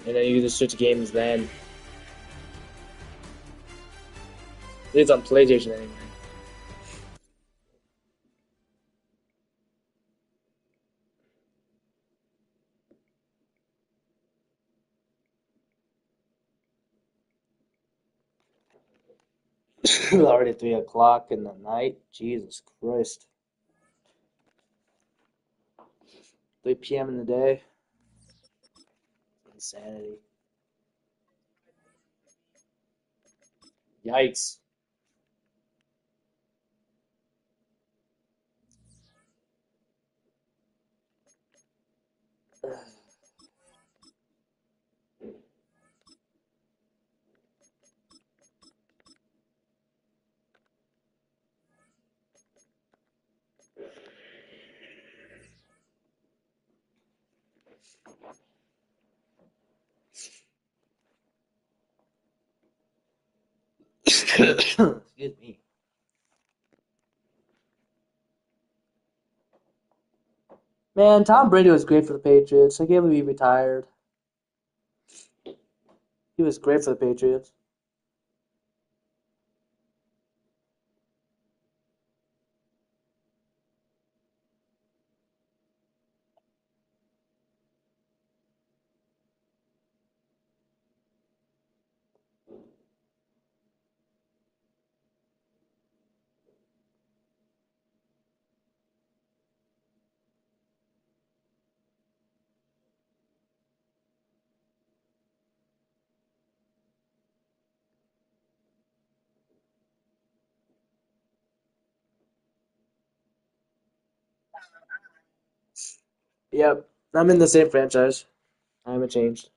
and then you can just switch games then. I think it's on PlayStation anyway. It's already 3 o'clock in the night. Jesus Christ. 3 p.m. in the day. Insanity. Yikes. Excuse me. Man, Tom Brady was great for the Patriots. I can't believe he retired. He was great for the Patriots. Yep. I'm in the same franchise. I haven't changed.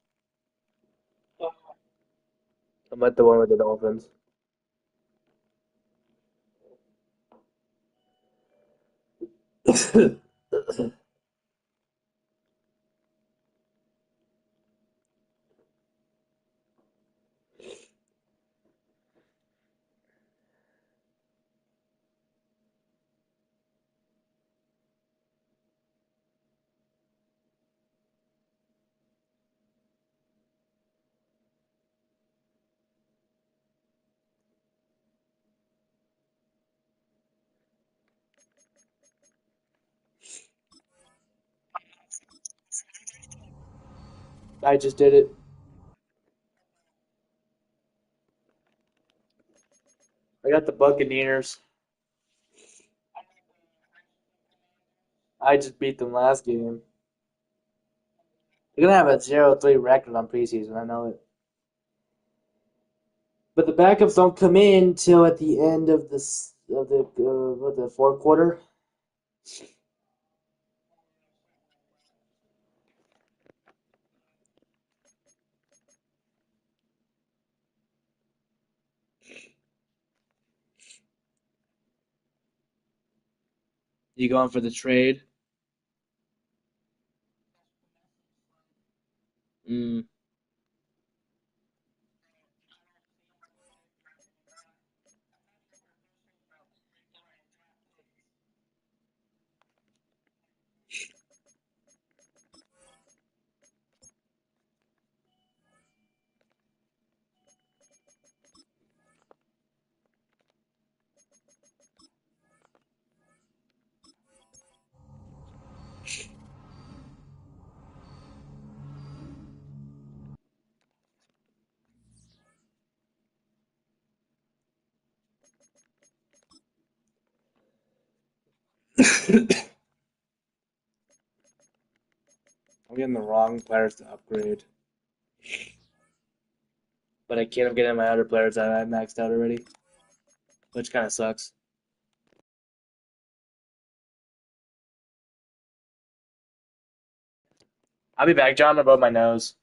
I'm at the one with the Dolphins. I just did it. I got the Buccaneers. I just beat them last game. They're gonna have a 0-3 record on preseason. I know it. But the backups don't come in till at the end of the fourth quarter. You going for the trade? Mm. I'm getting the wrong players to upgrade. But I can't get my other players that I maxed out already, which kind of sucks. I'll be back, John. Above my nose.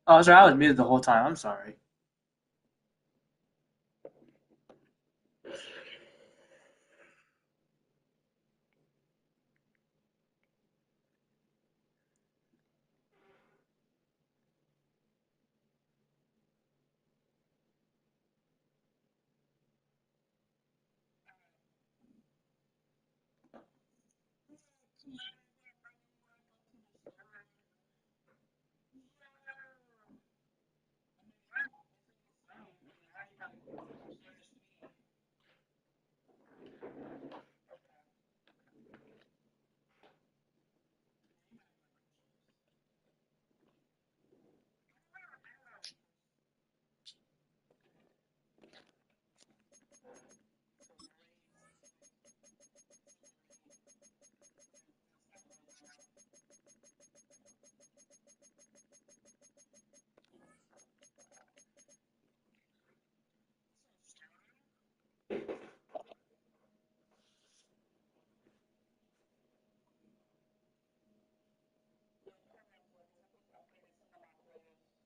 Oh, sorry, I was muted the whole time. I'm sorry.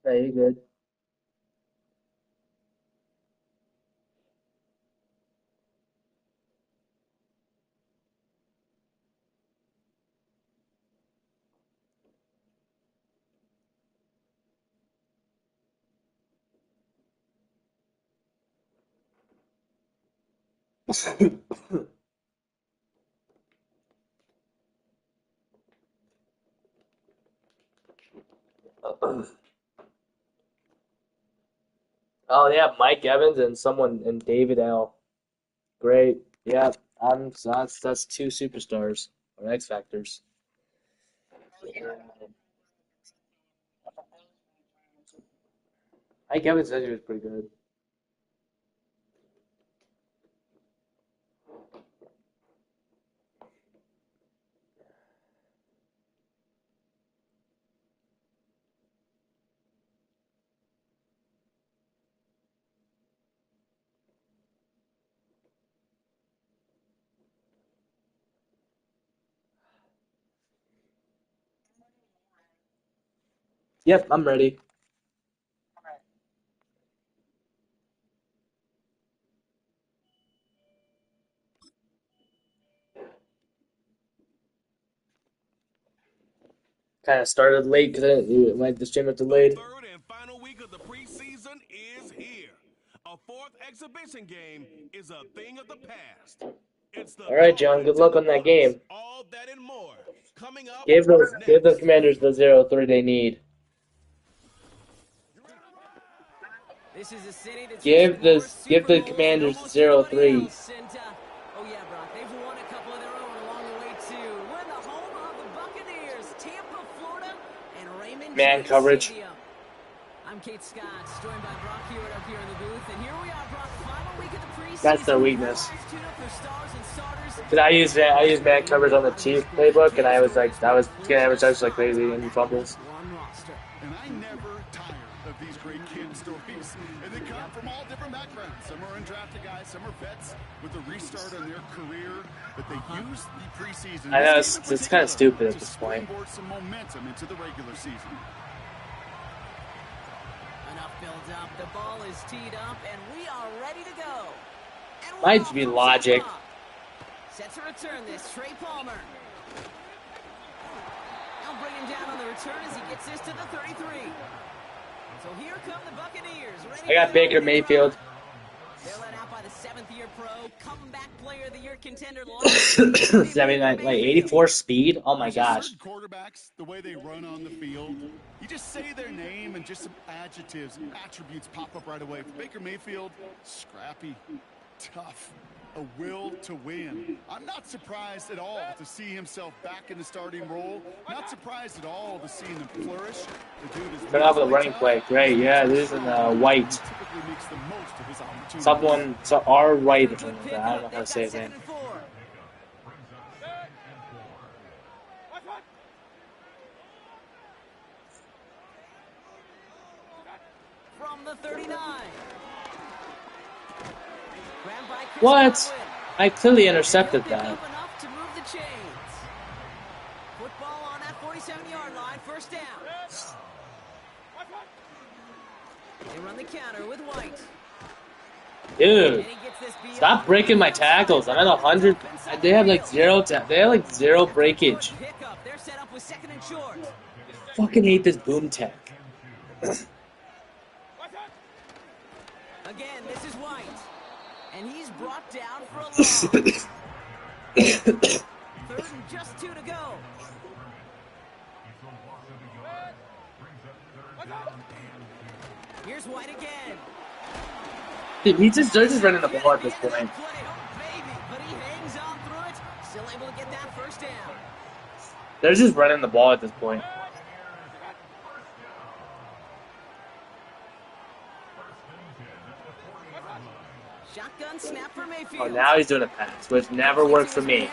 Yeah, you're good. Oh yeah, Mike Evans and someone and David L. Great. Yeah, that's two superstars or X Factors. Mike Evans said he was pretty good. Yep, I'm ready. Kind of started late because the stream was delayed. The third and final week of the preseason is here. A fourth exhibition game is a thing of the past. It's the All right, John. gauntlet Good to luck the on that books. game. All that and more. Coming up Give the next. Commanders the 0-3 they need. This is a city that's more Give Super the Bowls than Commanders almost anybody 0-3. else. And, oh yeah, Brock, they've won a couple of their own along the way too. We're in the home of the Buccaneers, Tampa, Florida, and Raymond Man James coverage. Stadium. I'm Kate Scott, joined by Brock Hewitt up here in the booth, and here we are, Brock, final week of the preseason. That's their weakness. Tune up for stars and starters. Cause I use man coverage on the Chiefs playbook, and I was getting average touches like crazy and fumbles. One roster. And I never tire of these great kid stories. And they come from all different backgrounds. Some are undrafted guys, some are vets with a restart on their career. But they use the preseason. I know it's kind of stupid at this point. Springboard some momentum into the regular season. Enough build up. The ball is teed up, and we are ready to go. And Might be logic. Set to return this, Trey Palmer. They'll bring him down on the return as he gets this to the 33. So here come the Buccaneers. I got Baker Mayfield. They're led out by the seventh-year pro, comeback player of the year contender. 79, like 84 speed. Oh my gosh. Quarterbacks, the way they run on the field, you just say their name and just some adjectives, attributes pop up right away. For Baker Mayfield, scrappy, tough, a will to win. I'm not surprised at all to see himself back in the starting role. Not surprised at all to see him flourish. The dude is Turn off the running play. Great, yeah, this is in white. R White or something like that. I don't know how to say his name. From the 39. What? I clearly intercepted that. Football on that 47-yard line, first down. They run the counter with White. Dude, And he gets this beat stop breaking my tackles. I'm at 100. They have like zero. They have like zero breakage. Pickup. They're set up with second and short. Fucking hate this boom tech. Again, this is White. And he's brought down for a loss. Third and just 2 to go. Here's White again. Dude, they're just running the ball at this point. But he hangs on through it. Still able to get that first down. They're just running the ball at this point. Shotgun snap for Mayfield. Oh, now he's doing a pass, which never worked for me.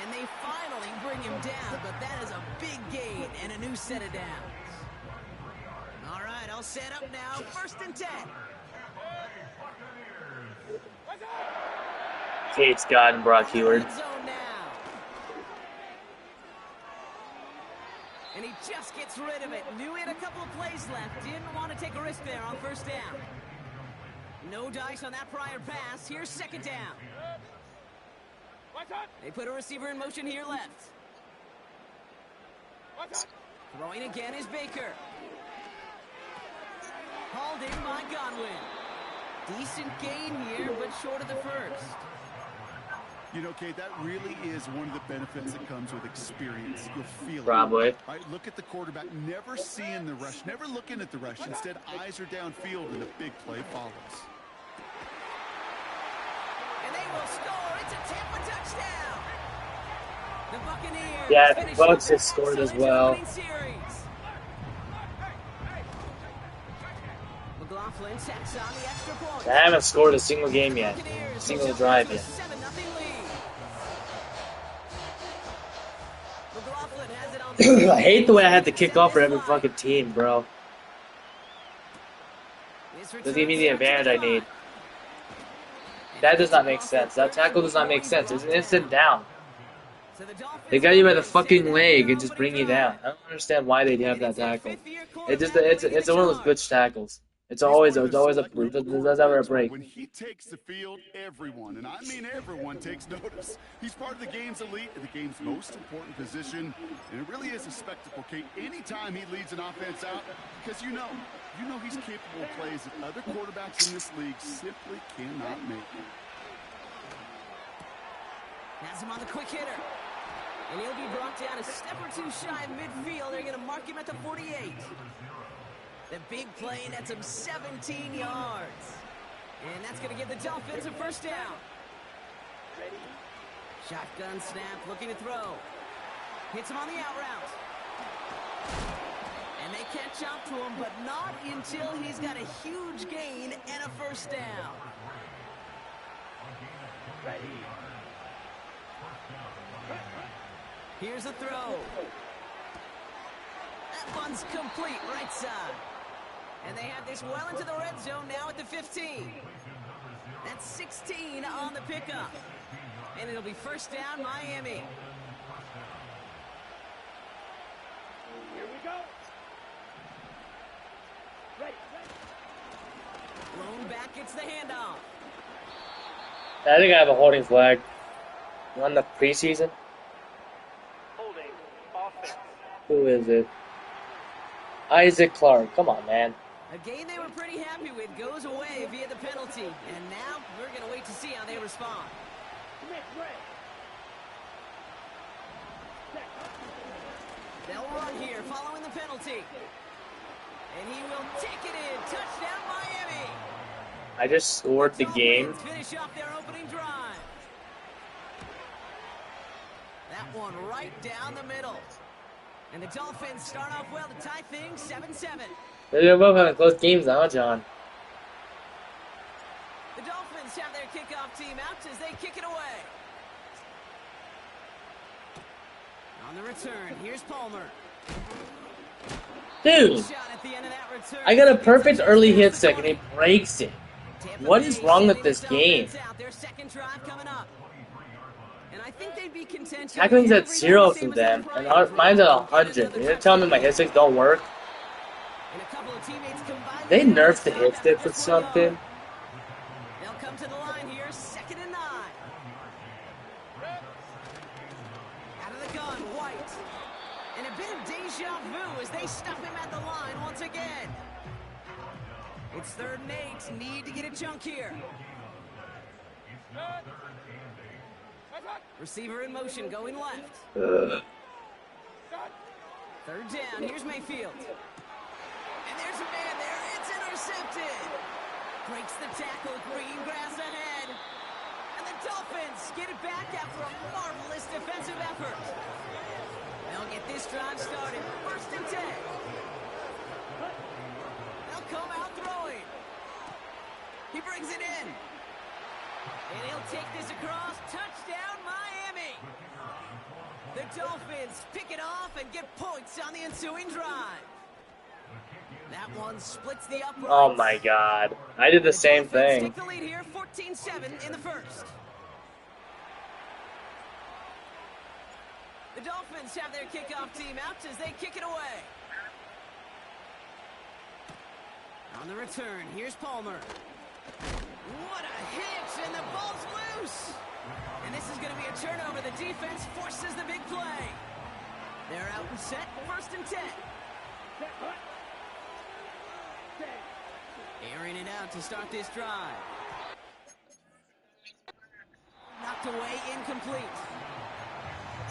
And they finally bring him down, but that is a big gain and a new set of downs. All right, all set up now. First and 10. Kate Scott and Brock Heward. And he just gets rid of it. Knew he had a couple of plays left. Didn't want to take a risk there on first down. No dice on that prior pass. Here's second down. They put a receiver in motion here left. Throwing again is Baker. Hauled in by Godwin. Decent gain here, but short of the first. You know, Kate, that really is one of the benefits that comes with experience. You'll feel it. Probably. Right, look at the quarterback, never seeing the rush, never looking at the rush. Instead, eyes are downfield, and a big play follows. And they will score. It's a Tampa touchdown. The Buccaneers. Yeah, the Bucs have scored as well. McLaughlin checks on the extra point. I haven't scored a single game yet. A single drive yet. I hate the way I had to kick off for every fucking team, bro. Doesn't give me the advantage I need. That does not make sense. That tackle does not make sense. It's an instant down. They got you by the fucking leg and just bring you down. I don't understand why they have that tackle. It's one of those bitch tackles. It's always a there's ever a break. When he takes the field, everyone, and I mean everyone, takes notice. He's part of the game's elite and the game's most important position, and it really is a spectacle, Kate. Anytime he leads an offense out, because you know he's capable of plays that other quarterbacks in this league simply cannot make. Has him on the quick hitter. And he'll be brought down a step or two shy of midfield. They're going to mark him at the 48. The big play nets him 17 yards. And that's going to give the Dolphins a first down. Shotgun snap, looking to throw. Hits him on the out route. And they catch up to him, but not until he's got a huge gain and a first down. Here's a throw. That one's complete, right side. And they have this well into the red zone now at the 15. That's 16 on the pickup. And it'll be first down, Miami. Here we go. Blown back, it's the handoff. I think I have a holding flag. On the preseason. Holding offense. Who is it? Isaac Clark. Come on, man. A game they were pretty happy with goes away via the penalty. And now we're going to wait to see how they respond. They'll run here following the penalty. And he will take it in. Touchdown, Miami. I just scored the game. Finish off their opening drive. That one right down the middle. And the Dolphins start off well to tie things 7-7. They're both having close games now, John. The Dolphins have their kickoff team out as they kick it away. On the return, here's Palmer. Dude, Shot at the end of that return. I got a perfect early hit second. He breaks it. What is wrong with this game? Their second drive coming up. And I think they'd be content. Tackling's at 0 from them, and mine's at 100. You're telling me my hit sticks don't work? And a couple of teammates combined. They nerfed the hit stick with something. They'll come to the line here, 2nd and 9. Out of the gun, White. And a bit of deja vu as they stuff him at the line once again. It's 3rd and 8. Need to get a chunk here. Receiver in motion, going left. 3rd down. Here's Mayfield. And there's a man there. It's intercepted. Breaks the tackle. Green grass ahead. And the Dolphins get it back after a marvelous defensive effort. They'll get this drive started. 1st and 10. They'll come out throwing. He brings it in. And he'll take this across. Touchdown, Miami. The Dolphins pick it off and get points on the ensuing drive. That one splits the uprights. Oh my god. I did the same thing. Take the lead here, 14-7 in the first. The Dolphins have their kickoff team out as they kick it away. On the return, here's Palmer. What a hit, and the ball's loose. And this is going to be a turnover. The defense forces the big play. They're out and set, 1st and 10. Airing it out to start this drive. Knocked away, incomplete.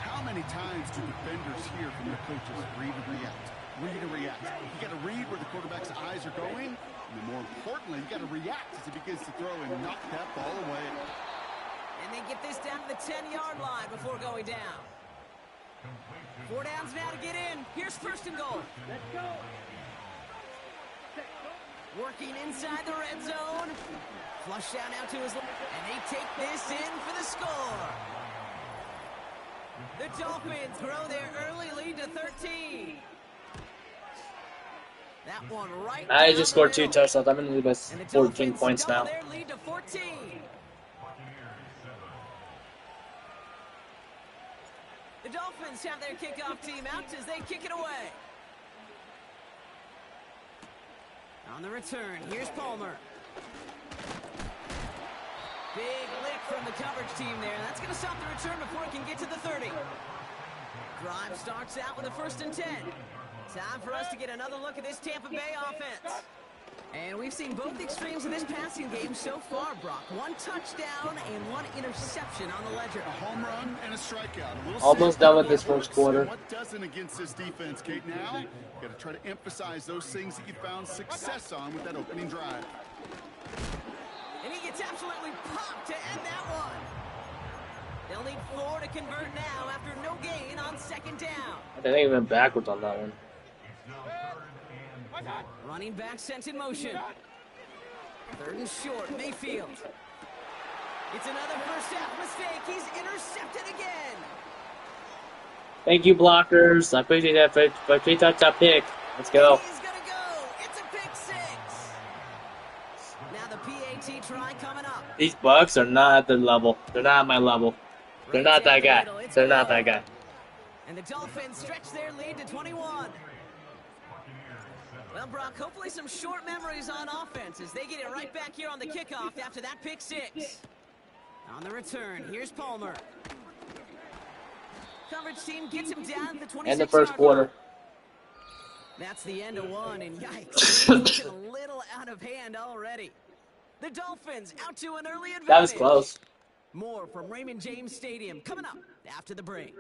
How many times do defenders hear from their coaches, read and react, read and react? You got to read where the quarterback's eyes are going, and more importantly, you got to react as he begins to throw and knock that ball away. And they get this down to the 10-yard line before going down. 4 downs now to get in. Here's 1st and goal. Let's go. Working inside the red zone. Flush down now to his left. And they take this in for the score. The Dolphins grow their early lead to 13. That one right. I just scored 2 touchdowns. I'm in the lead by 14 points now. Their lead to 14. The Dolphins have their kickoff team out as they kick it away. On the return, here's Palmer. Big lick from the coverage team there. That's going to stop the return before it can get to the 30. Drive starts out with a 1st and 10. Time for us to get another look at this Tampa Bay offense. And we've seen both extremes of this passing game so far, Brock. 1 touchdown and 1 interception on the ledger. A home run and a strikeout. A little Almost done with this first quarter. What doesn't against this defense, Kate? Now, you got to try to emphasize those things that you found success on with that opening drive. And he gets absolutely popped to end that one. They'll need 4 to convert now after no gain on 2nd down. I think he went backwards on that one. Running back sent in motion. 3rd and short, Mayfield. It's another first half mistake. He's intercepted again. Thank you, blockers. I appreciate that for 3 touchdown pick. Let's go. He's going to go. It's a pick 6. Now the PAT try coming up. These Bucks are not at the level. They're not at my level. They're not that guy. They're not that guy. And the Dolphins stretch their lead to 21. Well, Brock, hopefully some short memories on offense as they get it right back here on the kickoff after that pick 6. On the return, here's Palmer. Coverage team gets him down to the 26-yard line. And the first quarter. That's the end of 1, and yikes, it's looking a little out of hand already. The Dolphins out to an early advantage. That was close. More from Raymond James Stadium coming up after the break.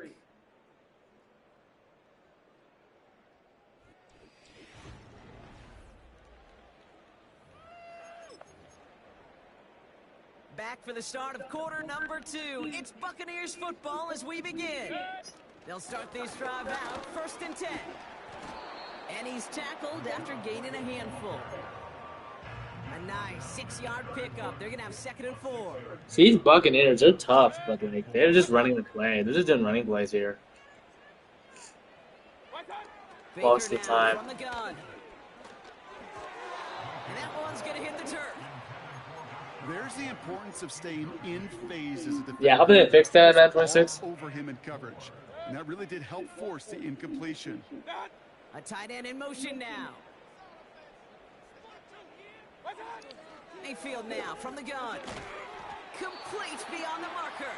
Back for the start of quarter number 2. It's Buccaneers football as we begin. They'll start this drive out, 1st and 10. And he's tackled after gaining a handful. A nice 6-yard pickup. They're going to have 2nd and 4. See, these Buccaneers, they're tough, but they're just running the play. They're just doing running plays here. Most of the time. From the gun. And that one's going to hit the turf. There's the importance of staying in phase as a defender. Yeah, how about they fix that, man, 26? Over him in coverage. And that really did help force the incompletion. A tight end in motion now. Mayfield now from the gun. Complete beyond the marker.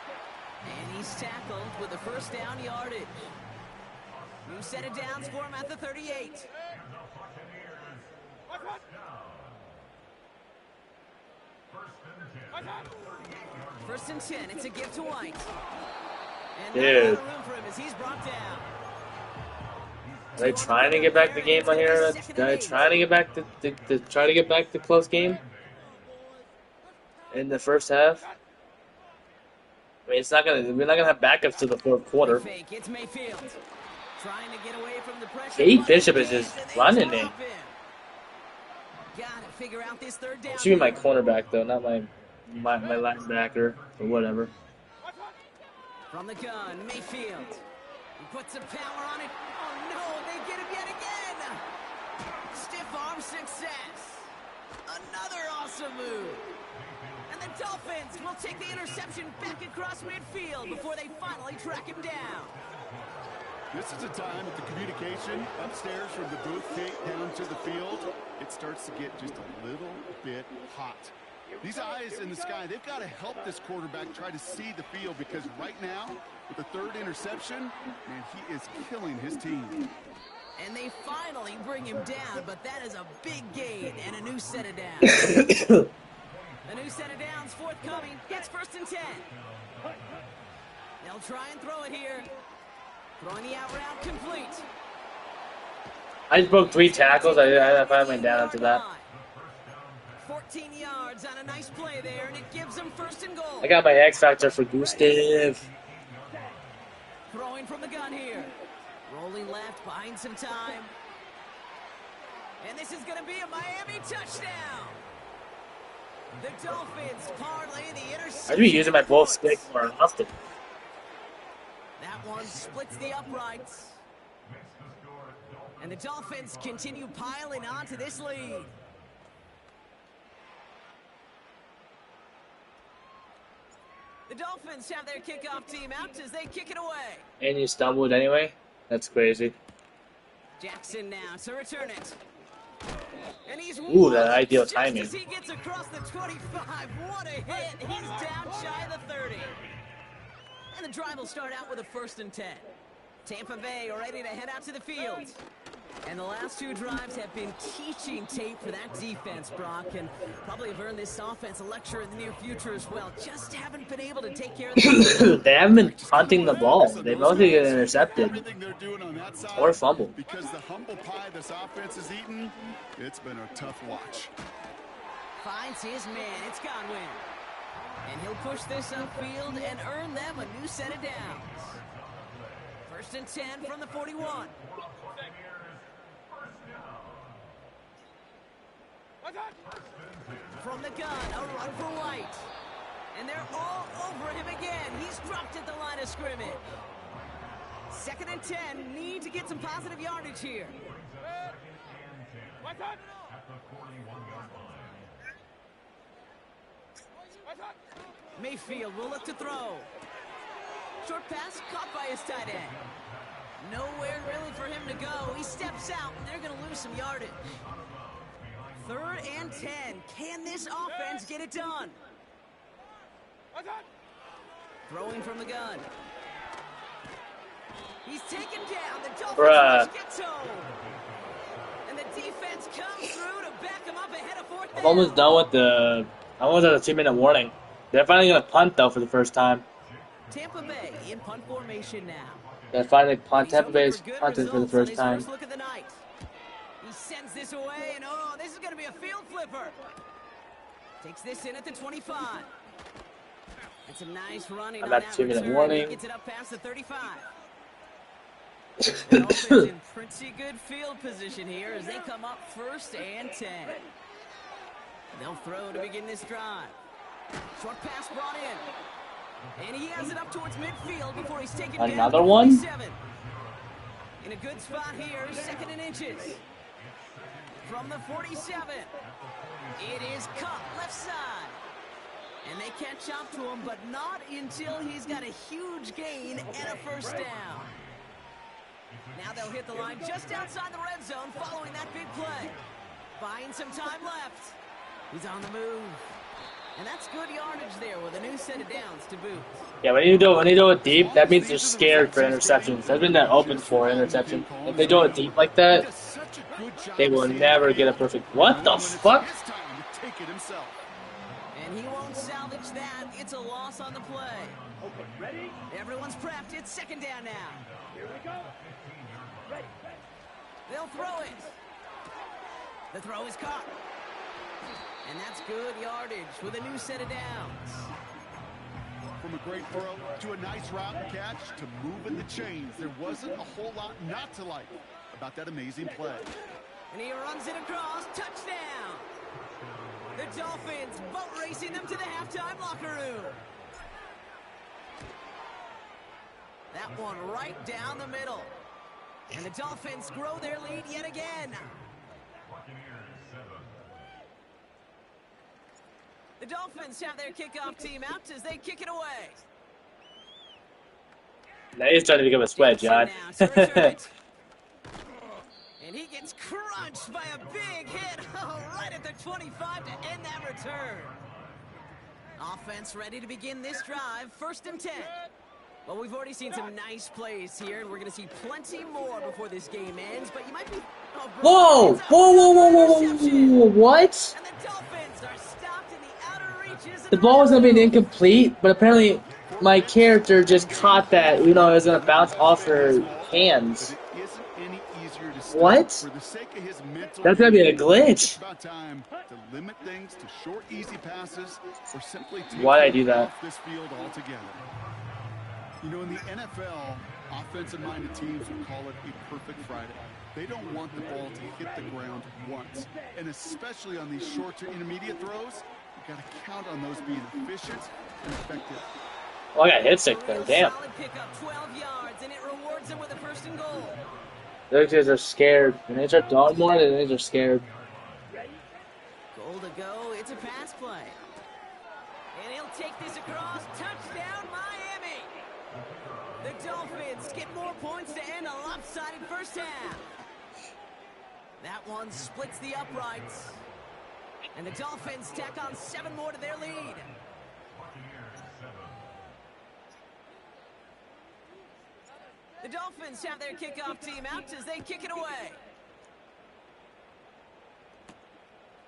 And he's tackled with a first down yardage. New set of downs for him at the 38. First and 10, it's a give to White. And not a lot of room for him as he's brought down. Are they trying to get back the game on here? Are they trying to get back the close game in the first half? I mean, we're not gonna have backups to the fourth quarter. Fake, it's Mayfield. Trying to get away from the pressure. Kate Bishop is just running me. Gotta figure out this third down. Should be my cornerback though, not my linebacker or whatever. From the gun, Mayfield. He puts some power on it. Oh no, they get him yet again. Stiff arm success. Another awesome move. And the Dolphins will take the interception back across midfield before they finally track him down. This is a time that the communication upstairs from the booth gate down to the field, it starts to get just a little bit hot. These eyes in the sky, they've got to help this quarterback try to see the field, because right now, with the third interception, man, he is killing his team. And they finally bring him down, but that is a big gain and a new set of downs. A new set of downs forthcoming. It's first and 10. They'll try and throw it here. Throwing the out route complete. I just broke 3 tackles. I finally went down after that. 14 yards on a nice play there, and it gives them first and goal. I got my X Factor for Gustav. Throwing from the gun here. Rolling left, buying some time. And this is going to be a Miami touchdown. The Dolphins parlay the interception. I should be using my both stick more often. That one splits the uprights. And the Dolphins continue piling on to this lead. The Dolphins have their kickoff team out as they kick it away. And you stumbled anyway? That's crazy. Jackson now to return it. And he's ooh, that ideal timing. Just as he gets across the 25, what a hit. He's down shy of the 30. And the drive will start out with a first and 10. Tampa Bay are ready to head out to the field. And the last 2 drives have been teaching tape for that defense, Brock, and probably have earned this offense a lecture in the near future as well. Just haven't been able to take care of the They haven't been punting the ball. They mostly get intercepted or fumbled. Because the humble pie this offense is eating, it's been a tough watch. Finds his man. It's Godwin. And he'll push this upfield and earn them a new set of downs. First and 10 from the 41. From the gun, a run for White. And they're all over him again. He's dropped at the line of scrimmage. Second and 10, need to get some positive yardage here. Mayfield will look to throw. Short pass caught by his tight end. Nowhere really for him to go. He steps out, and they're going to lose some yardage. Third and 10. Can this offense get it done? Throwing from the gun. He's taken down. The Dolphins get home. And the defense comes through to back him up ahead of fourth down. I'm almost done with the... I'm almost at a 2-minute warning. They're finally going to punt, though, for the first time. Tampa Bay in punt formation now. They're finally punt. Tampa Bay's punting for the first time. First look at the night. He sends this away, and oh, this is going to be a field flipper. Takes this in at the 25. And some nice running I'm on at that 2-minute return. warning. Gets it up past the 35. The Dolphins in pretty good field position here as they come up first and 10. They'll throw to begin this drive. Short pass brought in. And he has it up towards midfield before he's taken down. Another one? In a good spot here, second and inches. From the 47. It is cut left side. And they catch up to him, but not until he's got a huge gain and a first down. Now they'll hit the line just outside the red zone following that big play. Buying some time left. He's on the move. And that's good yardage there with a new set of downs to boot. Yeah, when you do it deep, that means they're scared for interceptions. That's when they're open for interception. If they do it deep like that, they will never get a perfect. What the fuck? And he won't salvage that. It's a loss on the play. Okay, ready? Everyone's prepped. It's second down now. Here we go. Ready. They'll throw it. The throw is caught. And that's good yardage with a new set of downs. From a great throw to a nice route and catch to moving the chains, there wasn't a whole lot not to like about that amazing play. And he runs it across. Touchdown. The Dolphins boat racing them to the halftime locker room. That one right down the middle. And the Dolphins grow their lead yet again. The Dolphins have their kickoff team out as they kick it away. Now he's trying to become a sweat, John. And he gets crunched by a big hit right at the 25 to end that return. Offense ready to begin this drive. 1st and 10. Well, we've already seen some nice plays here, and we're going to see plenty more before this game ends. But you might be... Whoa! What? And the Dolphins are stopped in the outer reaches. The ball was going to be incomplete, but apparently my character just caught that, even though it was going to bounce off her hands. What? That's going to be a glitch. It's about time to limit things to short, easy passes or simply Why'd I do that? off this field altogether. You know, in the NFL, offensive-minded teams would call it a perfect Friday. They don't want the ball to hit the ground once. And especially on these short to intermediate throws, you got to count on those being efficient and effective. Oh, I got hit sick there. Damn. Solid pickup, 12 yards, and it rewards them with a 1st and goal. Those guys are scared. When they start throwing more, then they're scared. Goal to go. It's a pass play. And he'll take this across. Touchdown, Miami. The Dolphins get more points to end a lopsided first half. That one splits the uprights. And the Dolphins tack on 7 more to their lead. The Dolphins have their kickoff team out as they kick it away.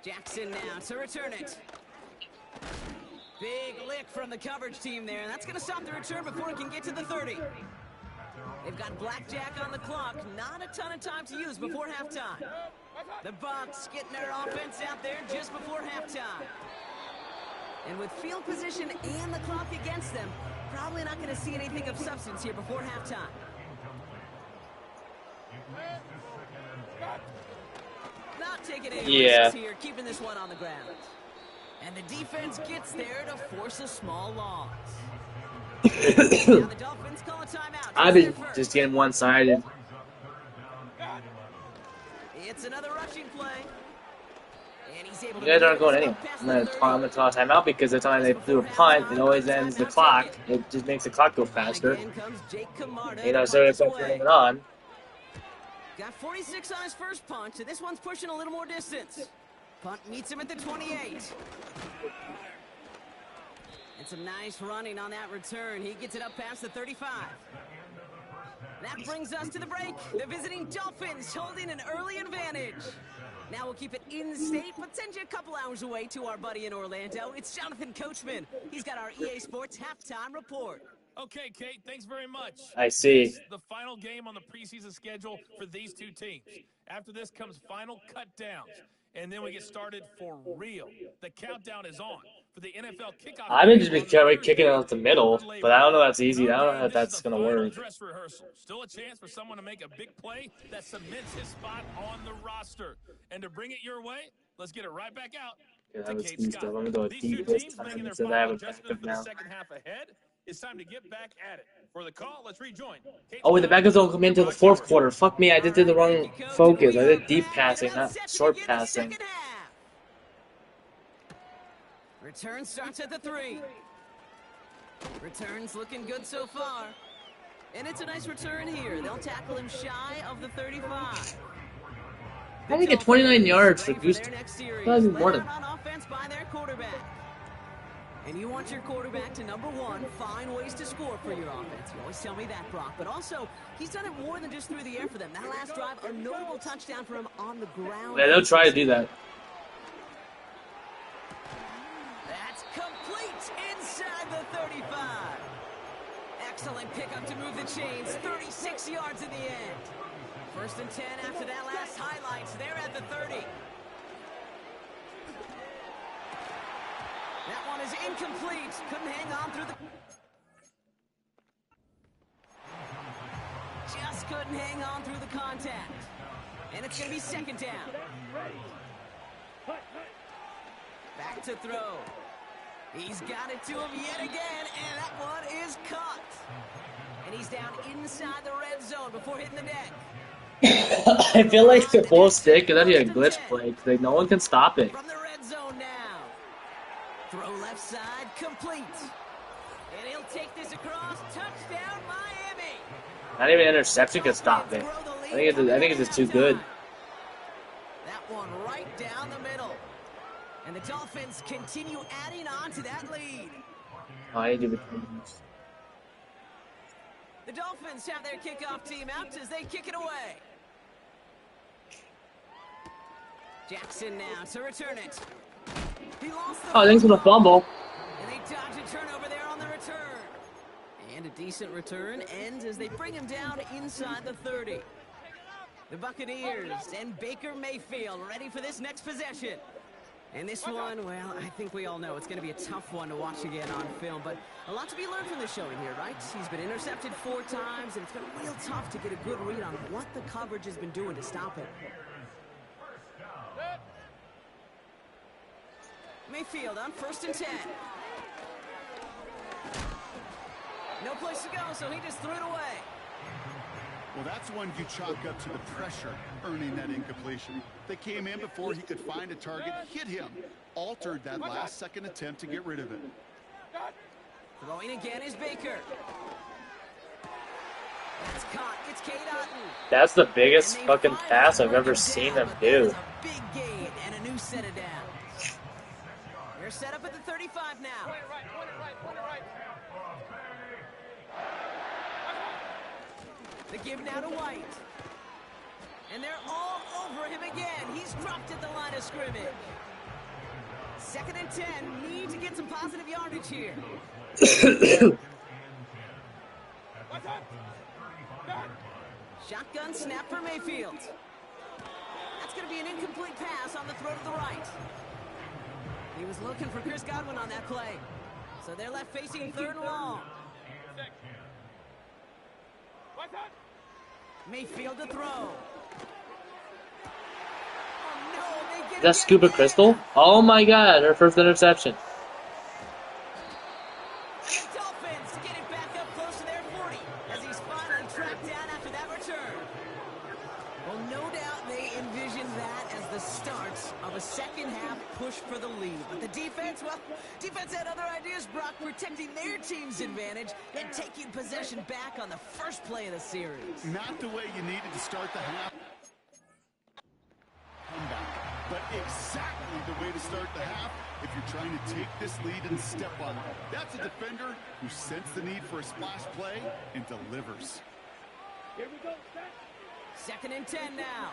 Jackson now to return it. Big lick from the coverage team there, and that's going to stop the return before it can get to the 30. They've got blackjack on the clock. Not a ton of time to use before halftime. The Bucs getting their offense out there just before halftime. And with field position and the clock against them, probably not going to see anything of substance here before halftime. Not taking any risks here, keeping this one on the ground. And the defense gets there to force a small loss. Now the Dolphins call a timeout. I've been just getting one-sided. It's another rushing play. And he's able You guys aren't going anywhere. I'm gonna call a timeout because every time they do a punt, it always ends the clock. It just makes the clock go faster. You know, so it's going on. Got 46 on his first punch, and this one's pushing a little more distance. Punt meets him at the 28. And some nice running on that return. He gets it up past the 35. That brings us to the break. The visiting Dolphins holding an early advantage. Now we'll keep it in state, but send you a couple hours away to our buddy in Orlando. It's Jonathan Coachman. He's got our EA Sports halftime report. Okay, Kate, thanks very much. I see. This is the final game on the preseason schedule for these two teams. After this comes final cut downs, and then we get started for real. The countdown is on for the NFL kickoff. I've been just kicking it out the middle, but I don't know if that's easy. I don't know if that's going to work. Dress rehearsal. Still a chance for someone to make a big play that cements his spot on the roster. And to bring it your way, let's get it right back out. Yeah, that was deep stuff. I'm going to go with deep this time instead of I have a backup now. Second half ahead. It's time to get back at it. For the call, let's rejoin. Oh, wait, the backups don't come into the 4th quarter. Fuck me, I did the wrong focus. I did deep passing, not short passing. Return starts at the 3. Return's looking good so far. And it's a nice return here. They'll tackle him shy of the 35. I think get 29 yards for Goose. Probably more than. On offense by their quarterback. And you want your quarterback to, number one, find ways to score for your offense. You always tell me that, Brock. But also, he's done it more than just through the air for them. That last drive, a notable touchdown for him on the ground. Yeah, they'll try to do that. That's complete inside the 35. Excellent pickup to move the chains. 36 yards in the end. 1st and 10 after that last highlights. They're at the 30. That one is incomplete. Couldn't hang on through the... Just couldn't hang on through the contact. And it's going to be 2nd down. Back to throw. He's got it to him yet again, and that one is caught. And he's down inside the red zone before hitting the deck. I feel like the full stick and then you had glitch play. Like no one can stop it. From the red zone now. Throw left side, complete. And he'll take this across. Touchdown, Miami. Not even interception can stop it. I think it's just too good. That one right down the middle. And the Dolphins continue adding on to that lead. Oh, I didn't do it. The Dolphins have their kickoff team out as they kick it away. Jackson now to return it. He lost the thanks for the fumble. And they dodge a turnover there on the return. And a decent return ends as they bring him down inside the 30. The Buccaneers and Baker Mayfield ready for this next possession. And this one, well, I think we all know it's going to be a tough one to watch again on film, but a lot to be learned from this showing here, right? He's been intercepted 4 times, and it's been real tough to get a good read on what the coverage has been doing to stop him. Mayfield on 1st and 10. No place to go, so he just threw it away. Well, that's one you chalk up to the pressure earning that incompletion. They came in before he could find a target, hit him, altered that last-second attempt to get rid of it. Throwing again is Baker. That's caught. It's Kate Otten. That's the biggest fucking pass I've ever seen them do. Big gain and a new set of downs. They're set up at the 35 now. Point it right. The give now to White. And they're all over him again. He's dropped at the line of scrimmage. 2nd and 10. Need to get some positive yardage here. Shotgun snap for Mayfield. That's going to be an incomplete pass on the throw to the right. He was looking for Chris Godwin on that play. So they're left facing 3rd and long. Mayfield to throw. Oh, no, they get That's Scuba Crystal? Oh my god, her first interception. And the Dolphins get it back up close to their 40 as he's finally tracked down after that return. Well, no doubt they envisioned that as the start of a second-half push for the lead. But the defense, well, defense had other ideas, Brock, protecting their team's advantage and taking possession back on the first play of the series. Not the way you needed to start the half. Comeback, but exactly the way to start the half if you're trying to take this lead and step on it. That's a defender who sensed the need for a splash play and delivers. Here we go, set. 2nd and 10 now.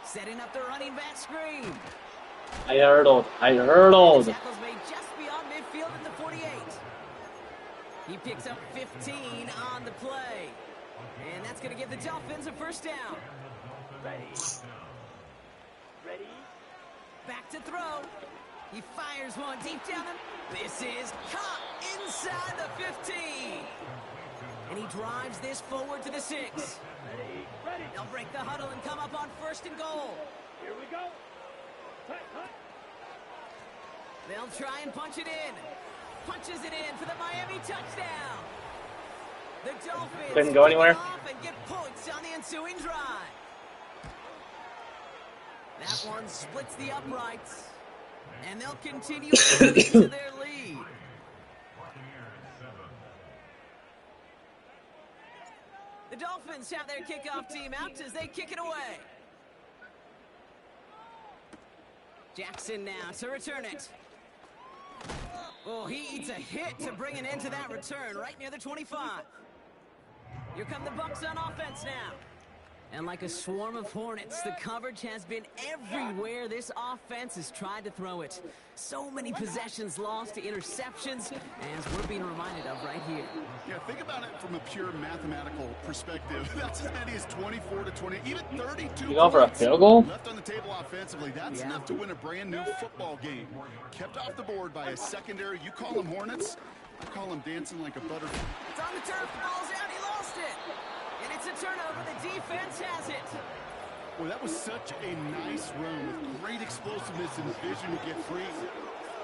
Setting up the running back screen. I hurdled. The tackle's made just beyond midfield at the 48. He picks up 15 on the play. And that's going to give the Dolphins a 1st down. Ready. Back to throw. He fires one deep down. This is caught inside the 15. And he drives this forward to the 6. Ready. They'll break the huddle and come up on 1st and goal. Here we go. Cut. They'll try and punch it in. Punches it in for the Miami touchdown. The Dolphins couldn't go anywhere. off and get points on the ensuing drive. That one splits the uprights. And they'll continue into their lead. The Dolphins have their kickoff team out as they kick it away. Jackson now to return it. Oh, he eats a hit to bring an end to that return right near the 25. Here come the Bucs on offense now. And like a swarm of hornets, the coverage has been everywhere this offense has tried to throw it. So many possessions lost to interceptions, as we're being reminded of right here. Yeah, think about it from a pure mathematical perspective. That's as many as 24 to 20, even 32 You going for a points field goal? left on the table offensively. That's enough to win a brand new football game. Kept off the board by a secondary. You call them Hornets, I call them dancing like a butterfly. It's on the turf, ball's out, he lost it. And it's a turnover, the defense has it. Well, that was such a nice run with great explosiveness and vision to get free.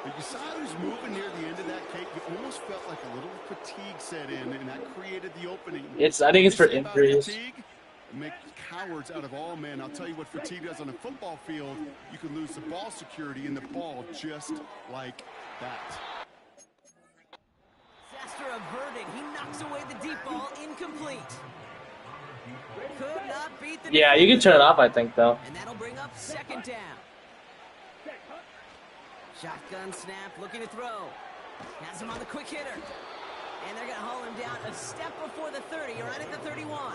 But you saw who's moving near the end of that cake. You almost felt like a little fatigue set in, and that created the opening. I think it's for injuries. Make cowards out of all men. I'll tell you what fatigue does on a football field. You can lose the ball security in the ball just like that. Disaster averted. He knocks away the deep ball, incomplete. Could not beat the Yeah, you can turn it off, I think, though. And that'll bring up second down. Shotgun snap, looking to throw. Has him on the quick hitter. And they're going to haul him down a step before the 30, right at the 31.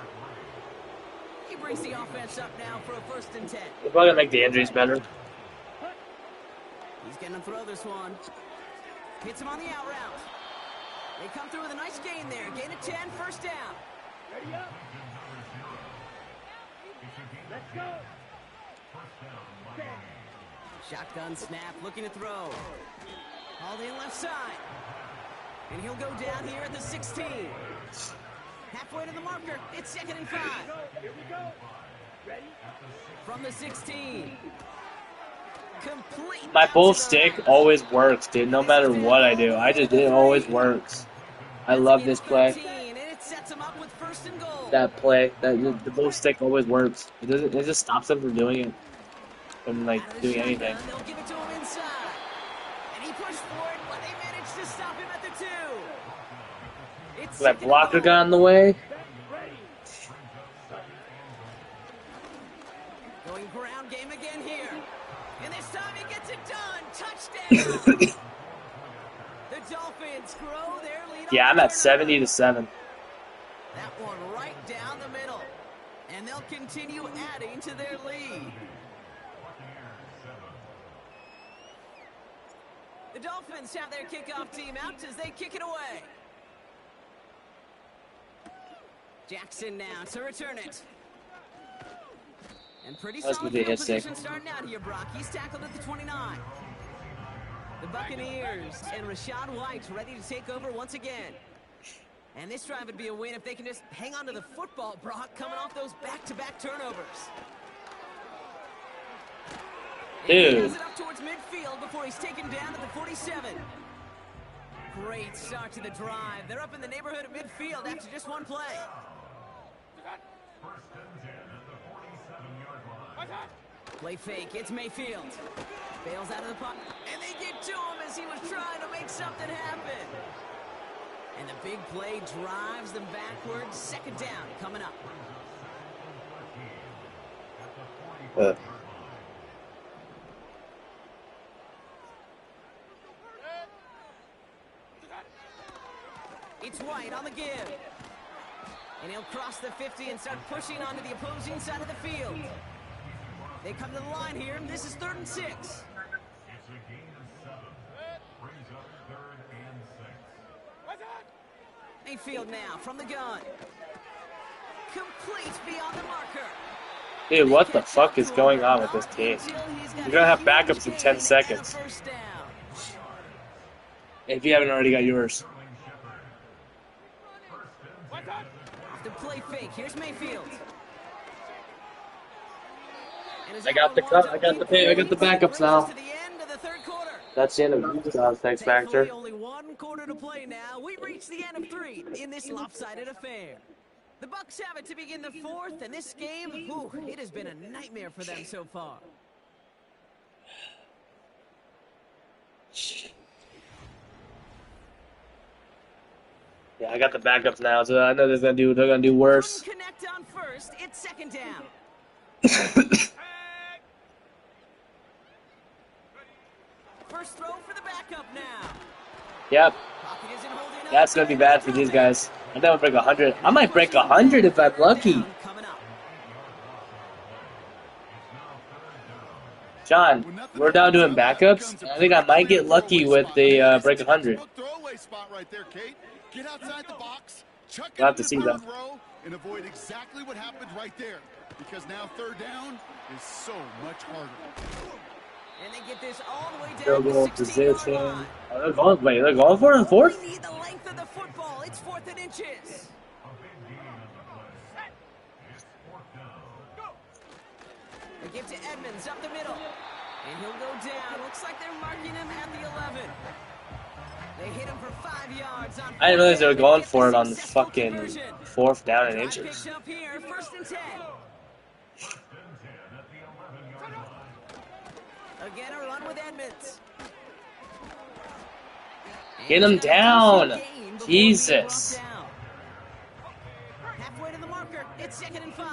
He brings the offense up now for a 1st and 10. They're probably going to make the injuries better. He's going to throw this one. Hits him on the out route. They come through with a nice gain there. Gain of 10, 1st down. Ready up. Let's go. Shotgun snap, looking to throw. Hauled in left side. And he'll go down here at the 16. Halfway to the marker. It's 2nd and 5. Here we go. Ready? From the 16. Complete. My full stick always works, dude. No matter what I do, it always works. I love this play. And it sets him up with 1st and goal. That play, the full stick always works. It just stops them from doing it, from like doing anything. They'll give it to him inside. And he pushed for it, but they managed to stop him at the 2. It's That blocker got in the way. Going ground game again here. And this time he gets it done. Touchdown. The Dolphins grow their lead. Yeah, I'm at 70-7. That one right down the middle. And they'll continue adding to their lead. The Dolphins have their kickoff team out as they kick it away. Jackson now to return it. And pretty solid field position starting out here, Brock. He's tackled at the 29. The Buccaneers and Rachaad White ready to take over once again. And this drive would be a win if they can just hang on to the football, Brock, coming off those back-to-back turnovers. Dude. And he has it up towards midfield before he's taken down at the 47. Great start to the drive. They're up in the neighborhood of midfield after just one play. Play fake, it's Mayfield. Bails out of the pocket, and they get to him as he was trying to make something happen. And the big play drives them backwards. 2nd down coming up. It's White on the give. And he'll cross the 50 and start pushing onto the opposing side of the field. They come to the line here, and this is 3rd and 6. It's a gain of 7. Brings up 3rd and 6. Mayfield now from the gun. Complete beyond the marker. Dude, what the fuck is going on with this team? You're gonna have backups in 10 seconds. If you haven't already got yours. Off the play fake, here's Mayfield. I got the backups now. That's the end of the X Factor. Only 1 quarter to play now. We reach the end of 3 in this lopsided affair. The Bucs have it to begin the 4th, and this game, it has been a nightmare for them so far. Yeah, I got the backups now, so I know they're gonna do worse. Connect on 1st. It's 2nd down. first throw for the backup now. Yep. Pocket isn't holding up. That's gonna be bad for these guys. I think I'll break 100. I might break 100 if I'm lucky. Coming up. John, we're now doing backups. I think I might get lucky with the break 100. Throwaway spot right there, Kate. Get outside the box, chuck it We'll have to into see the that. third row, and avoid exactly what happened right there. Because now third down is so much harder. And they get this all the way down Field to goal the 16-yard position. line. Oh, they're going, wait, they're going for it in fourth? We need the length of the football. It's 4th and inches. They give to Edmonds up the middle. And he'll go down. Looks like they're marking him at the 11. They hit him for 5 yards on I didn't realize they were fourth going down. for it on the Successful fucking conversion. 4th down and Drive inches. picks up here, 1st and 10. Again, a run with Edmonds. Get him down! Jesus. Halfway to the marker. It's 2nd and 5.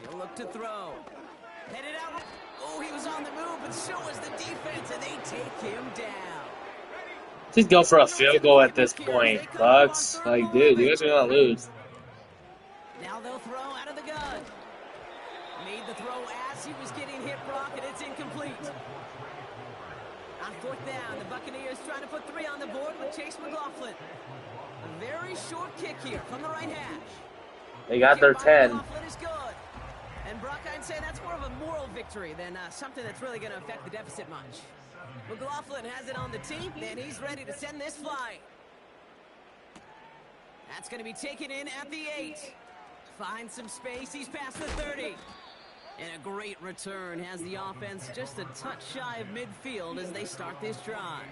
He'll look to throw. Headed out. Oh, he was on the move, but so was the defense, and they take him down. Just go for a field goal at this point, Bucks. Like, dude, you guys are gonna lose. Now they'll throw out of the gun. Made the throw as he was getting hit, Brock, and it's incomplete. On 4th down, the Buccaneers trying to put 3 on the board with Chase McLaughlin. A very short kick here from the right hash. They got their 10. McLaughlin is good. And Brock, I'd say that's more of a moral victory than something that's really going to affect the deficit much. McLaughlin has it on the team, and he's ready to send this flying. That's going to be taken in at the 8. Finds some space. He's past the 30. And a great return has the offense just a touch shy of midfield as they start this drive.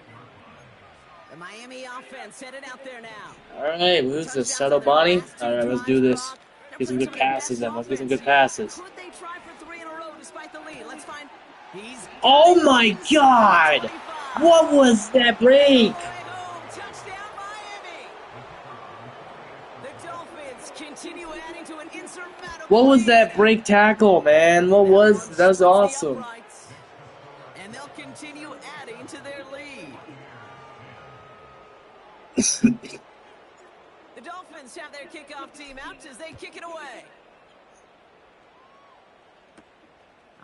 The Miami offense headed out there now. All right, who's this? Settle Bonnie? All right, let's do this. Get some good passes then. Let's get some good passes. Could they try for 3 in a row despite the lead? Let's find. He's Oh my God! What was that break? Touchdown, Miami. The Dolphins continue adding to an insurmountable. What was that break tackle, man? What was that? Was awesome. And they'll continue adding to their lead. The Dolphins have their kickoff team out as they kick it away.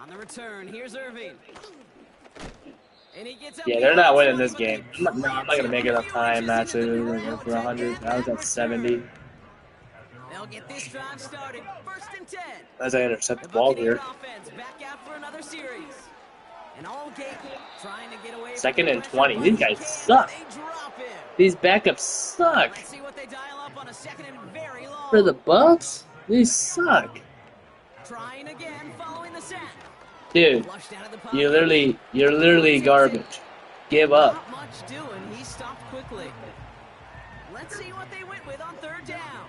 On the return, here's Irving. And he gets up. Yeah, they're not winning this game. I'm not gonna make enough time, actually. For 100. I was at 70. They'll get this drive started. 1st and 10. As I intercept the ball here. Offense back out for another series. And all game trying to get away. 2nd and 20. These guys suck. They drop him. These backups suck. Let's see what they dial up on a 2nd and very long. For the Bucks, these suck. Trying again following the sack. Dude, Flushed out of the pocket. you're literally garbage. Give up. Not much doing. He stopped quickly. Let's see what they went with on 3rd down.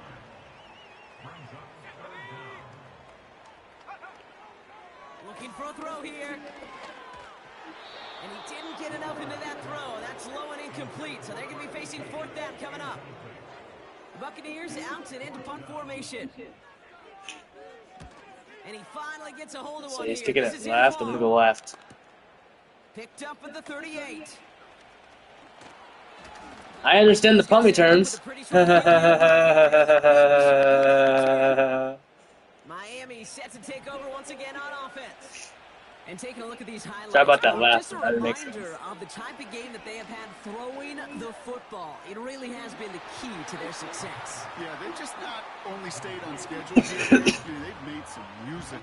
Looking for a throw here. And he didn't get enough into that throw. That's low and incomplete. So they're going to be facing 4th down coming up. The Buccaneers out and into punt formation. And he finally gets a hold of So one he's here. kicking This it is left. I'm gonna go left. Picked up at the 38. I understand the punt returns. Miami set to take over once again on offense. And taking a look at these highlights. Sorry about that last Just a one. That didn't make reminder sense. of the type of game that they have had throwing the football. It really has been the key to their success. Yeah, they've just not only stayed on schedule here, they've made some music.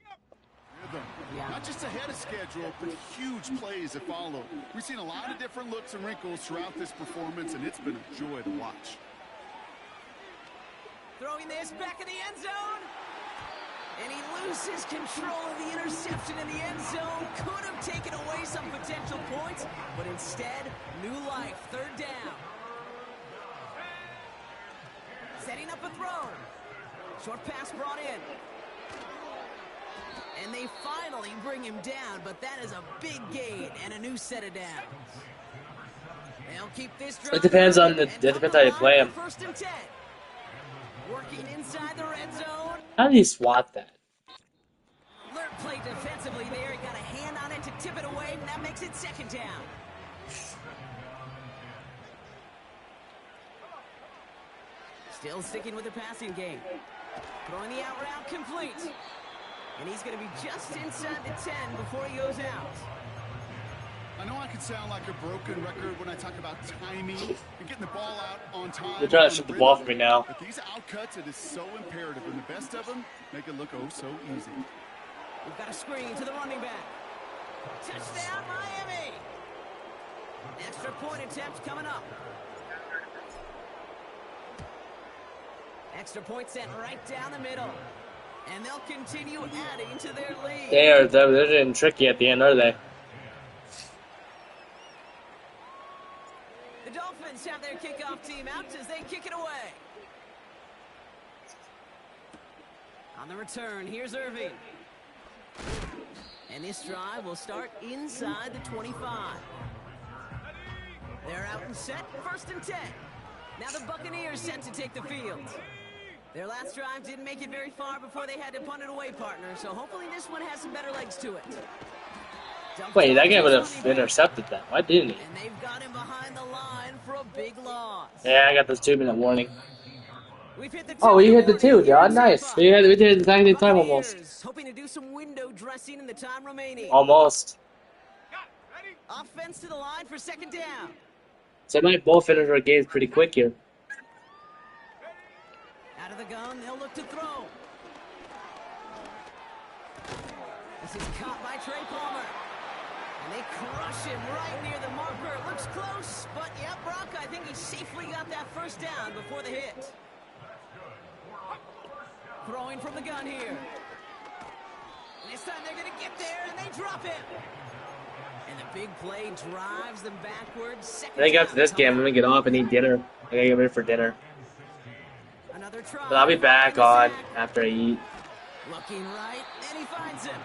Rhythm. Yeah. Not just ahead of schedule, but huge plays that follow. We've seen a lot of different looks and wrinkles throughout this performance, and it's been a joy to watch. Throwing this back in the end zone. And he loses control of the interception in the end zone. Could have taken away some potential points, but instead, new life. 3rd down. Setting up a throw. Short pass brought in. And they finally bring him down, but that is a big gain and a new set of downs. They'll keep this drive. It depends on it depends how you play him. 1st and 10. Working inside the red zone. How do you swat that? play defensively there. He got a hand on it to tip it away, and that makes it second down. Still sticking with the passing game. Throwing the out route complete. And he's going to be just inside the 10 before he goes out. I know I can sound like a broken record when I talk about timing and getting the ball out on time. They're trying to shoot the ball for me now. But these outcuts, it is so imperative, and the best of them make it look oh so easy. We've got a screen to the running back. Touchdown, Miami! Extra point attempt coming up. Extra point sent right down the middle. And they'll continue adding to their lead. They're getting tricky at the end, are they? The Dolphins have their kickoff team out as they kick it away. On the return, here's Irving. And this drive will start inside the 25. They're out and set, 1st and 10. Now the Buccaneers set to take the field. Their last drive didn't make it very far before they had to punt it away, partner. So hopefully this one has some better legs to it. Wait, that guy would have intercepted that. Why didn't he? And they've got him behind the line for a big loss. Yeah, I got this 2-minute warning. We've hit the Oh, you hit the 2, John. Nice. We did it at the same time almost. Hoping to do some window dressing in the time remaining. Almost. Offense to the line for 2nd down. So they might both finish our games pretty quick here. Out of the gun, they'll look to throw. This is caught by Trey Palmer. And they crush him right near the marker. It looks close, but yeah, Brock, I think he safely got that 1st down before the hit. Throwing from the gun here. And this time they're going to get there, and they drop him. And the big play drives them backwards. I think after this game, I'm going to get off and eat dinner. I got to get ready for dinner. Another try. But I'll be back on after I eat. Looking right, and he finds him.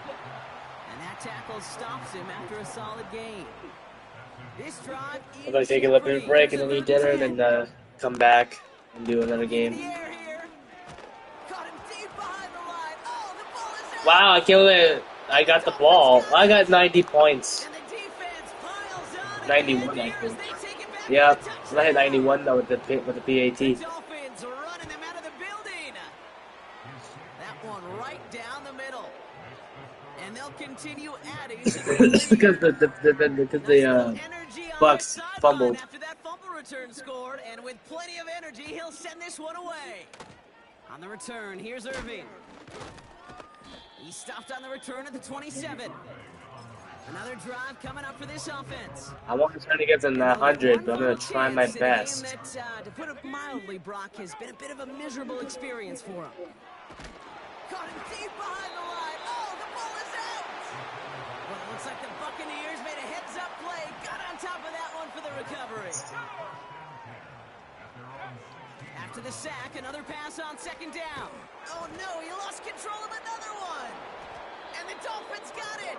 And that tackle stops him after a solid gain. This drive I'm going to take a little bit of break and then eat dinner, and then come back and do another game. Wow, I killed it. I got the ball. I got 90 points. 91, I think. Yeah, I had 91 though with the PAT. That one right down the middle. And they'll continue adding. Because the Bucks fumbled. After that fumble return scored, and with plenty of energy, he'll send this one away. On the return, here's Irving. He stopped on the return at the 27. Another drive coming up for this offense. I want to try to get them 100, but I'm going to try my best. That, to put it mildly, Brock, has been a bit of a miserable experience for him. Caught him deep behind the line. Oh, the ball is out! Well, it looks like the Buccaneers made a heads-up play. Got on top of that one for the recovery. After the sack, another pass on 2nd down. Oh, no, he lost control of another one. And the Dolphins got it.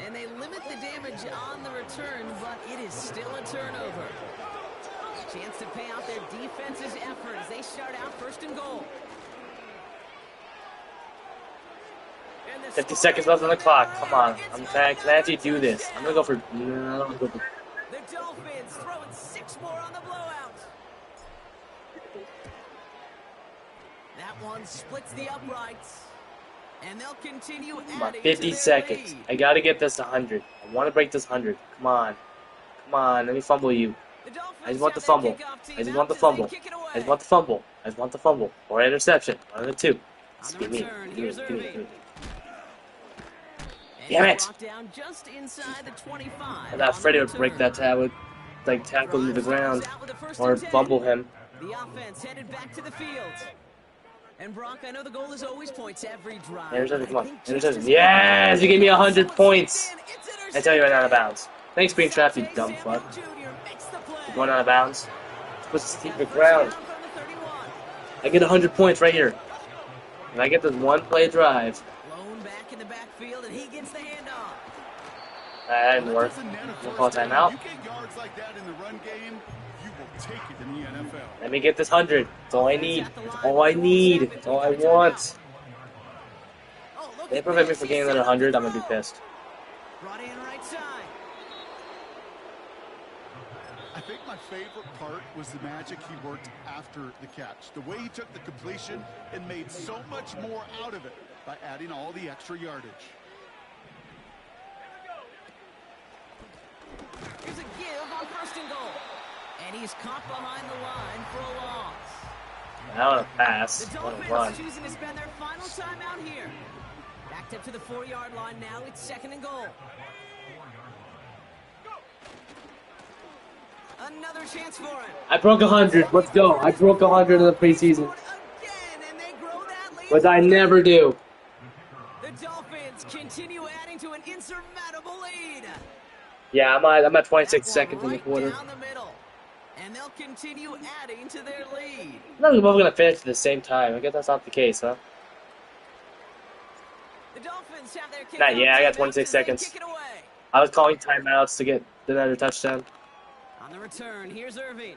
And they limit the damage on the return, but it is still a turnover. Chance to pay out their defense's effort as they start out 1st and goal. 50 seconds left on the clock. Come on. Can I actually do this? I'm going to go for... No, the Dolphins throwing 6 more on the blowout. That one splits the uprights. And they'll continue adding 50 seconds. I got to get this 100. I want to break this 100. Come on. Come on. Let me fumble you. I just want the fumble. I just want the fumble. I just want the fumble. I just want the fumble. Or interception. One of the two. Just give me. Give me. Damn it! I thought Freddie would break that tackle, like tackle him to the ground, or fumble him. The offense headed back to the field. And Brock, I know the goal is always points every drive. Interception, come on. Interception. Yes! You gave me 100 points! I tell you, I'm out of bounds. Thanks, being trapped, you dumb fuck. You're going out of bounds. Supposed to keep the ground. I get 100 points right here. If I get this one play drive. Blown back in the backfield, and he gets the handoff. That didn't work. We'll call timeout. You get yards like that in the run game, you will take it in the NFL. Let me get this 100. That's all I need. That's all I need. That's all I want. They prevent me from getting another 100, I'm gonna be pissed. Brought in right side. I think my favorite part was the magic he worked after the catch. The way he took the completion and made so much more out of it by adding all the extra yardage. Here's a give on 1st and goal. And he's caught behind the line for a loss. I want to pass. The I want to run. Dolphins choosing to spend their final time out here. Backed up to the 4-yard line now. It's 2nd and goal. Another chance for him. I broke 100. Let's go. I broke 100 in the preseason, Again, and they grow that lead. which I never do. The Dolphins continue adding to an insurmountable lead. Yeah, I'm at 26 That one seconds in the right quarter. down the middle. And they'll continue adding to their lead. I'm not both gonna finish at the same time. I guess that's not the case, huh? The Dolphins have their Not yet. I got kickoff 26 as they seconds. kick it away. I was calling timeouts to get another touchdown. On the return, here's Irving.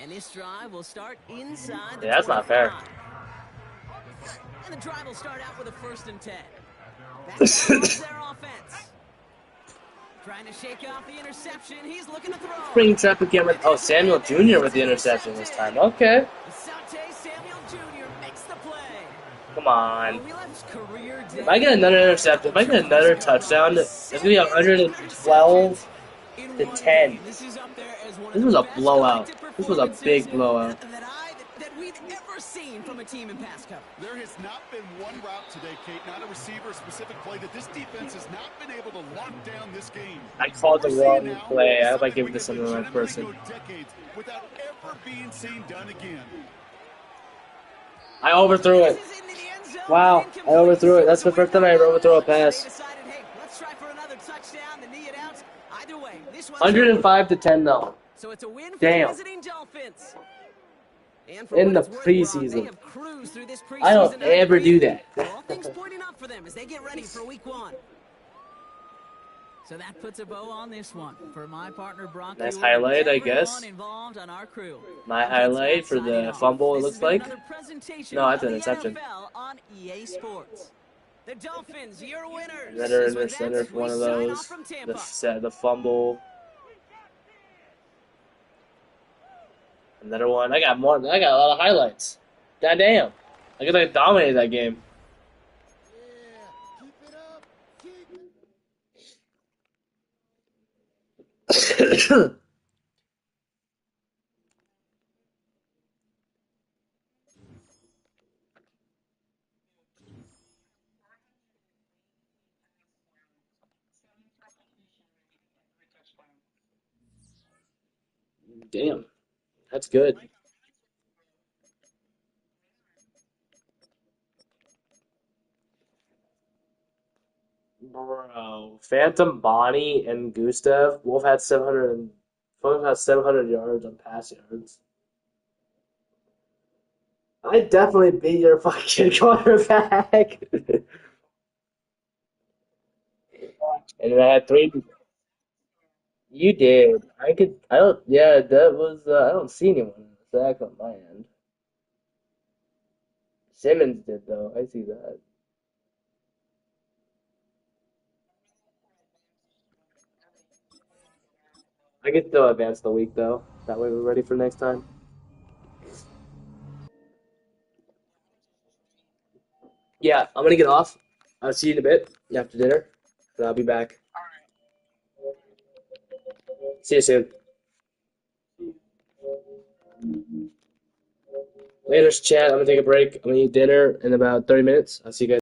And this drive will start inside the Yeah, that's not fair. 25. And the drive will start out with a 1st and 10. That's their offense. Trying to shake off the interception. He's looking to throw. Spring trap again with Samuel Jr. with the interception this time. Okay, Saute Samuel Jr. makes the play. come on. Wheeler's career If I get another interception, if I get another touchdown, it's gonna be 112 to 10. This is up there as one This of was the a best blowout. collective This was a big blowout. that we've ever seen from a team in pass coverage. There has not been one route today, Kate, not a receiver-specific play that this defense has not been able to lock down this game. I called the We're wrong seeing now play. I hope I something give we this to have the right legitimately person. go decades without ever being seen done again. I overthrew it. This is into the end zone, Wow, incomplete. I overthrew it. That's the first time I ever overthrew a They pass. decided, hey, let's try for another touchdown. The knee it out. Either way, this one's 105 to 10 though. So it's a win for Damn. the visiting Dolphins. And for In what the it's worth, Ron, preseason. they have cruised through this I don't preseason ever do that. All things pointing up for them as they get ready for week 1. So that puts a bow on this one. For my partner Bronco, Nice highlight, I guess. everyone involved on our crew. My I'm highlight for signing the off. fumble, it This looks has been like. another presentation No, that's of an the interception. NFL on EA Sports. The Dolphins, your winners. Another As with interception, that, one we of sign those. off from Tampa. The fumble. Another one. I got more. I got a lot of highlights. Goddamn. I guess I dominated that game. Damn. That's good. Bro, Phantom Bonnie and Gustav both had 700 yards on pass yards. I definitely beat your fucking quarterback. And then I had 3. You did. I could. I don't. Yeah, that was. I don't see anyone in the sack on my end. Simmons did though. I see that. I can still advance the week though. That way we're ready for next time. Yeah, I'm gonna get off. I'll see you in a bit after dinner, and I'll be back. See you soon. Later, chat. I'm gonna take a break. I'm gonna eat dinner in about 30 minutes. I'll see you guys.